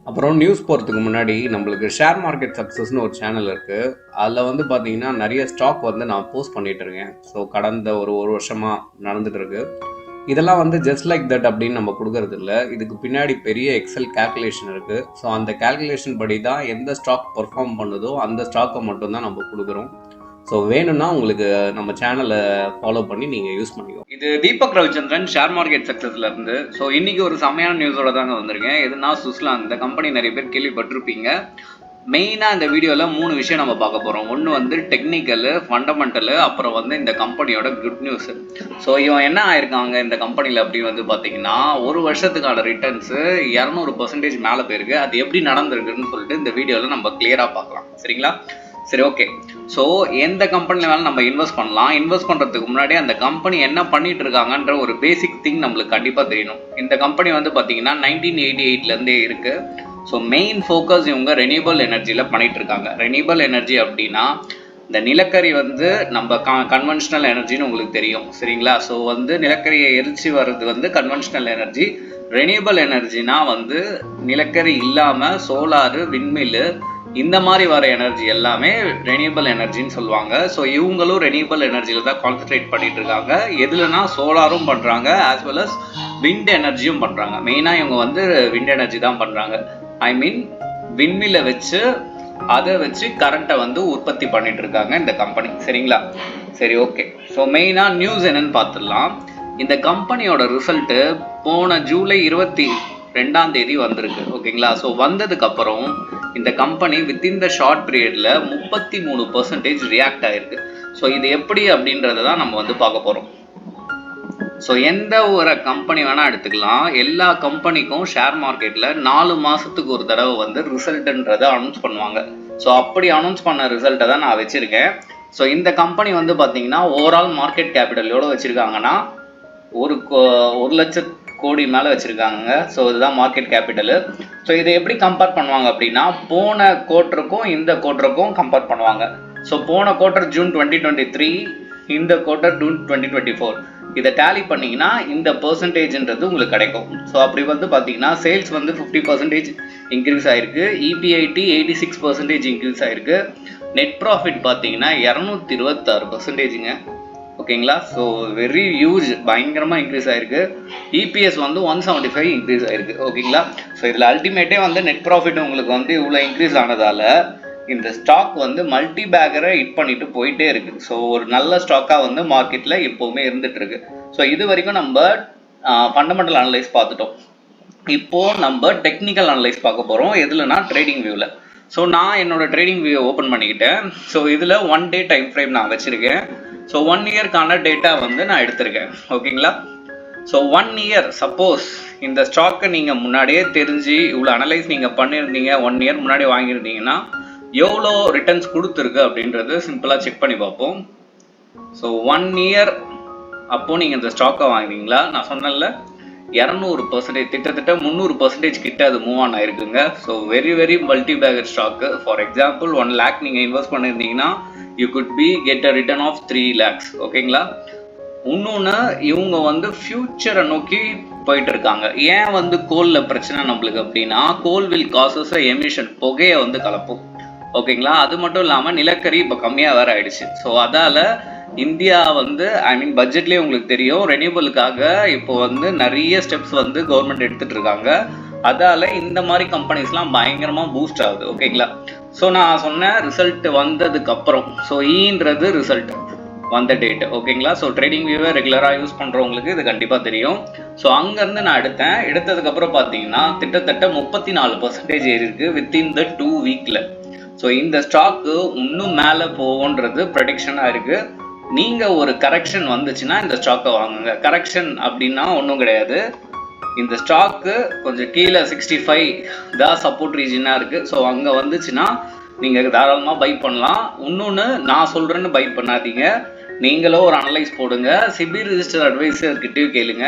அப்புறம் நியூஸ் போகிறதுக்கு முன்னாடி நம்மளுக்கு ஷேர் மார்க்கெட் சக்ஸஸ்னு ஒரு சேனல் இருக்குது. அதில் வந்து பார்த்தீங்கன்னா நிறைய ஸ்டாக் வந்து நான் போஸ்ட் பண்ணிகிட்டு இருக்கேன். ஸோ கடந்த ஒரு வருஷமாக நடந்துட்டு இருக்கு. இதெல்லாம் வந்து ஜஸ்ட் லைக் தட் அப்படின்னு நம்ம கொடுக்கறது இல்லை. இதுக்கு பின்னாடி பெரிய எக்ஸல் கேல்குலேஷன் இருக்குது. ஸோ அந்த கேல்குலேஷன் படி தான் எந்த ஸ்டாக் பெர்ஃபார்ம் பண்ணுதோ அந்த ஸ்டாக்கை மட்டும்தான் நம்ம கொடுக்குறோம். ஸோ வேணும்னா உங்களுக்கு நம்ம சேனலை ஃபாலோ பண்ணி நீங்கள் யூஸ் பண்ணிக்கோ. இது தீபக் ரவிச்சந்திரன் ஷேர் மார்க்கெட் சக்ஸஸ்ல இருந்து. ஸோ இன்னைக்கு ஒரு செம்மையான நியூஸோட தாங்க வந்திருக்கேன். எதுனா சுஸ்லான், இந்த கம்பெனி நிறைய பேர் கேள்விப்பட்டிருப்பீங்க. மெயினாக இந்த வீடியோவில் 3 விஷயம் நம்ம பார்க்க போகிறோம். ஒன்று வந்து டெக்னிக்கலு, ஃபண்டமெண்டலு, அப்புறம் வந்து இந்த கம்பெனியோட குட் நியூஸ். ஸோ இவன் என்ன ஆயிருக்காங்க இந்த கம்பெனியில் அப்படின்னு வந்து பார்த்தீங்கன்னா, ஒரு வருஷத்துக்கான ரிட்டர்ன்ஸு 200% மேலே போயிருக்கு. அது எப்படி நடந்திருக்குன்னு சொல்லிட்டு இந்த வீடியோவில் நம்ம கிளியராக பார்க்கலாம். சரிங்களா? சரி, ஓகே. ஸோ எந்த கம்பெனியில் வேணாலும் நம்ம இன்வெஸ்ட் பண்ணலாம். இன்வெஸ்ட் பண்ணுறதுக்கு முன்னாடி அந்த கம்பெனி என்ன பண்ணிட்டு இருக்காங்கன்ற ஒரு பேசிக் திங் நம்மளுக்கு கண்டிப்பாக தெரியணும். இந்த கம்பெனி வந்து பார்த்தீங்கன்னா 1988லேருந்தே இருக்குது. ஸோ மெயின் ஃபோக்கஸ் இவங்க ரெனியூபிள் எனர்ஜியில் பண்ணிட்டு இருக்காங்க. ரெனியூபிள் எனர்ஜி அப்படின்னா இந்த நிலக்கரி வந்து நம்ம கன்வென்ஷனல் எனர்ஜின்னு உங்களுக்கு தெரியும், சரிங்களா? ஸோ வந்து நிலக்கரியை எரிச்சு வர்றது வந்து கன்வென்ஷனல் எனர்ஜி. ரெனியூபிள் எனர்ஜினா வந்து நிலக்கரி இல்லாமல் சோலாரு, விண்மில்லு, இந்த மாதிரி வர எனர்ஜி எல்லாமே ரெனியூபிள் எனர்ஜின்னு சொல்லுவாங்க. ஸோ இவங்களும் ரெனியூபிள் எனர்ஜியில் தான் கான்சன்ட்ரேட் பண்ணிட்டு இருக்காங்க. எதுலனா சோலாரும் பண்ணுறாங்க, ஆஸ் வெல் அஸ் விண்ட் எனர்ஜியும் பண்ணுறாங்க. மெயினாக இவங்க வந்து விண்ட் எனர்ஜி தான் பண்ணுறாங்க. ஐ மீன் விண்மில்லை வச்சு அதை வச்சு கரண்ட்டை வந்து உற்பத்தி பண்ணிட்டு இருக்காங்க இந்த கம்பெனி, சரிங்களா? சரி, ஓகே. ஸோ மெயினாக நியூஸ் என்னன்னு பார்த்துடலாம். இந்த கம்பெனியோட ரிசல்ட்டு போன ஜூலை 22 வந்திருக்கு, ஓகேங்களா? ஸோ வந்ததுக்கு அப்புறம் இந்த கம்பெனி வித்தின் த ஷார்ட் பீரியட்ல 33% ரியாக்ட் ஆயிருக்கு. ஸோ இது எப்படி அப்படின்றத தான் நம்ம வந்து பார்க்க போகிறோம். ஸோ எந்த ஒரு கம்பெனி வேணால் எடுத்துக்கலாம். எல்லா கம்பெனிக்கும் ஷேர் மார்க்கெட்டில் 4 மாதத்துக்கு ஒரு தடவை வந்து ரிசல்ட்டுன்றதை அனௌன்ஸ் பண்ணுவாங்க. ஸோ அப்படி அனௌன்ஸ் பண்ண ரிசல்ட்டை தான் நான் வச்சுருக்கேன். ஸோ இந்த கம்பெனி வந்து பார்த்தீங்கன்னா ஓவரால் மார்க்கெட் கேபிட்டல் எவ்வளோ வச்சுருக்காங்கன்னா 1 லட்சம் கோடி மேலே வச்சுருக்காங்க. ஸோ இதுதான் மார்க்கெட் கேபிட்டலு. ஸோ இதை எப்படி கம்பேர் பண்ணுவாங்க அப்படின்னா, போன குவார்ட்டருக்கும் இந்த குவார்ட்டருக்கும் கம்பேர் பண்ணுவாங்க. ஸோ போன குவார்ட்டர் ஜூன் 2023, இந்த குவார்ட்டர் ஜூன் 2024. இதை டேலி பண்ணிங்கன்னா இந்த பர்சன்டேஜ்ன்றது உங்களுக்கு கிடைக்கும். ஸோ அப்படி வந்து பார்த்தீங்கன்னா சேல்ஸ் வந்து 50% இன்க்ரீஸ் ஆகிருக்கு. இபிஐடி 86% இன்க்ரீஸ் ஆகிருக்கு. நெட் ப்ராஃபிட் பார்த்தீங்கன்னா 226%ங்க, ஓகேங்களா? ஸோ வெரி ஹியூஜ், பயங்கரமாக இன்க்ரீஸ் ஆகிருக்கு. இபிஎஸ் வந்து 175 இன்க்ரீஸ் ஆகிருக்கு, ஓகேங்களா? ஸோ இதில் அல்டிமேட்டே வந்து நெட் ப்ராஃபிட் உங்களுக்கு வந்து இவ்வளோ இன்க்ரீஸ் ஆனதால் இந்த ஸ்டாக் வந்து மல்டி பேக்கரை ஹிட் பண்ணிட்டு போயிட்டே இருக்குது. ஸோ ஒரு நல்ல ஸ்டாக்காக வந்து மார்க்கெட்டில் எப்போவுமே இருந்துட்டு இருக்கு. ஸோ இது வரைக்கும் நம்ம ஃபண்டமெண்டல் அனலைஸ் பார்த்துட்டோம். இப்போது நம்ம டெக்னிக்கல் அனலைஸ் பார்க்க போகிறோம். எதுலனா ட்ரேடிங் வியூவில். ஸோ நான் என்னோட ட்ரேடிங் வியூவை ஓப்பன் பண்ணிக்கிட்டேன். ஸோ இதில் 1 டே டைம் ஃப்ரேம் நான் வச்சுருக்கேன். ஸோ 1 இயர்க்கான டேட்டா வந்து நான் எடுத்திருக்கேன், ஓகேங்களா? ஸோ 1 இயர் சப்போஸ் இந்த ஸ்டாக்கை நீங்கள் முன்னாடியே தெரிஞ்சு இவ்வளோ அனலைஸ் நீங்கள் பண்ணியிருந்தீங்க, 1 இயர் முன்னாடி வாங்கியிருந்தீங்கன்னா எவ்வளோ ரிட்டர்ன்ஸ் கொடுத்துருக்கு அப்படின்றது சிம்பிளாக செக் பண்ணி பார்ப்போம். ஸோ 1 இயர் அப்போது நீங்கள் இந்த ஸ்டாக்கை வாங்கினீங்களா? நான் சொன்னேன்ல 200%, கிட்டத்தட்ட 300% கிட்ட அது மூவ் ஆன் ஆயிருக்குங்க. So very very multibagger stock. For example 1 lakh நீங்கள் இன்வெஸ்ட் பண்ணியிருந்தீங்கன்னா you could be get a return of 3 lakhs, ஓகேங்களா? இன்னொன்று, இவங்க வந்து ஃபியூச்சரை நோக்கி போயிட்டு இருக்காங்க. ஏன் வந்து கோலில் பிரச்சனை நம்மளுக்கு அப்படின்னா, கோல் வில் காசஸ் எமிஷன், புகையை வந்து கலப்போம், ஓகேங்களா? அது மட்டும் இல்லாமல் நிலக்கரி இப்போ கம்மியாக வேற ஆயிடுச்சு. ஸோ அதால் இந்தியா வந்து ஐ மீன் பட்ஜெட்லேயே உங்களுக்கு தெரியும், ரெனியூபிளுக்காக இப்போ வந்து நிறைய ஸ்டெப்ஸ் வந்து கவர்மெண்ட் எடுத்துகிட்டு இருக்காங்க. அதால் இந்த மாதிரி கம்பெனிஸ்லாம் பயங்கரமாக பூஸ்ட் ஆகுது, ஓகேங்களா? ஸோ நான் சொன்ன ரிசல்ட் வந்ததுக்கப்புறம், ஸோ ஈன்றது ரிசல்ட் வந்த டேட், ஓகேங்களா? ஸோ ட்ரேடிங் வியூவை ரெகுலராக யூஸ் பண்ணுறவங்களுக்கு இது கண்டிப்பாக தெரியும். ஸோ அங்கேருந்து நான் எடுத்ததுக்கப்புறம் பார்த்தீங்கன்னா கிட்டத்தட்ட 34% ஏறி இருக்கு வித்தின் த 2 வீக்கில். ஸோ இந்த ஸ்டாக்கு இன்னும் மேலே போகுன்றது ப்ரெடிக்ஷனாக இருக்குது. நீங்கள் ஒரு கரெக்ஷன் வந்துச்சுன்னா இந்த ஸ்டாக்கை வாங்குங்க. கரெக்ஷன் அப்படின்னா ஒன்றும் கிடையாது, இந்த ஸ்டாக்கு கொஞ்சம் கீழே 65 தான் சப்போர்ட் ரீஜனாக இருக்குது. ஸோ அங்கே வந்துச்சுன்னா நீங்கள் தாராளமாக பை பண்ணலாம். இன்னொன்று நான் சொல்கிறேன்னு பை பண்ணாதீங்க, நீங்களோ ஒரு அனலைஸ் போடுங்க, சிபி ரிஜிஸ்டர் அட்வைசர்கிட்டயும் கேளுங்க.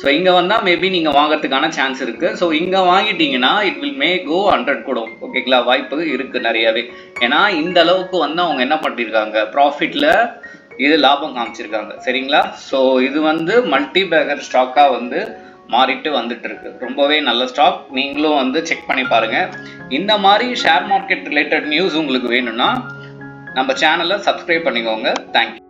ஸோ இங்கே வந்தால் மேபி நீங்கள் வாங்கிறதுக்கான சான்ஸ் இருக்குது. ஸோ இங்கே வாங்கிட்டீங்கன்னா இட் வில் மே கோ 100 கூட, ஓகேங்களா? வாய்ப்பு இருக்குது நிறையாவே. ஏன்னா இந்த அளவுக்கு வந்து அவங்க என்ன பண்ணியிருக்காங்க, ப்ராஃபிட்டில் இது லாபம் காமிச்சிருக்காங்க, சரிங்களா? ஸோ இது வந்து மல்டி பேக்கர் ஸ்டாக்காக வந்து மாறிட்டு வந்துட்டு இருக்கு. ரொம்பவே நல்ல ஸ்டாக். நீங்களும் வந்து செக் பண்ணி பாருங்க. இந்த மாதிரி ஷேர் மார்க்கெட் ரிலேட்டட் நியூஸ் உங்களுக்கு வேணும்னா நம்ம சேனலை சப்ஸ்கிரைப் பண்ணிக்கோங்க. தேங்க்யூ.